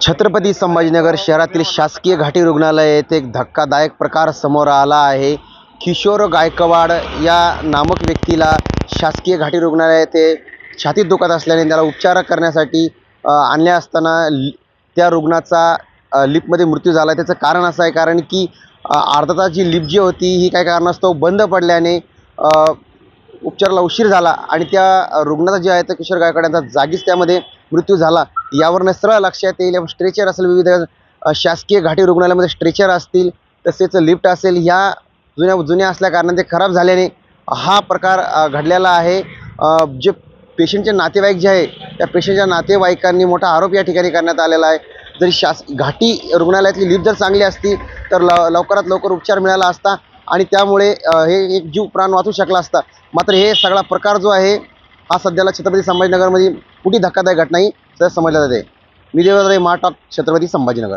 छत्रपती संभाजीनगर शहरातील शासकीय घाटी रुग्णालय येथे एक धक्कादायक प्रकार समोर आला आहे। किशोर गायकवाड या नामक व्यक्तीला शासकीय घाटी रुग्णालय येथे छातीत दुखत असल्याने त्याला उपचार करण्यासाठी आणले असताना त्या रुग्णाचा लिफ्टमध्ये मृत्यू झाला। त्याचं कारण असं आहे कारण की अर्धा तास जी लिफ्ट जी होती ही काही कारणास्तव बंद पडल्याने उपचाराला उशीर झाला आणि त्या रुग्णाचा जे आहे तर किशोर गायकवाड यांचा जागीच त्यामध्ये मृत्यू झाला। यावरून सरळ लक्षात येईल स्ट्रेचर असेल, विविध शासकीय घाटी रुग्णालयामध्ये स्ट्रेचर असतील, तसेच लिफ्ट असेल, ह्या जुन्या असल्या कारणाने ते खराब झाल्याने हा प्रकार घडलेला आहे। जे पेशंटचे नातेवाईक जे आहे त्या पेशंटच्या नातेवाईकांनी मोठा आरोप या ठिकाणी करण्यात आलेला आहे। जरी घाटी रुग्णालयातली लिफ्ट जर चांगली असती तर लवकरात लवकर उपचार मिळाला असता आणि त्यामुळे हे एक जीव प्राण वाचू शकला असता। मात्र हे सगळा प्रकार जो आहे हा सध्याला छत्रपती संभाजीनगरमध्ये मोठी धक्कादायक घटना ही समजल्या जाते। मी देवराज महाटॉक छत्रपती संभाजीनगर।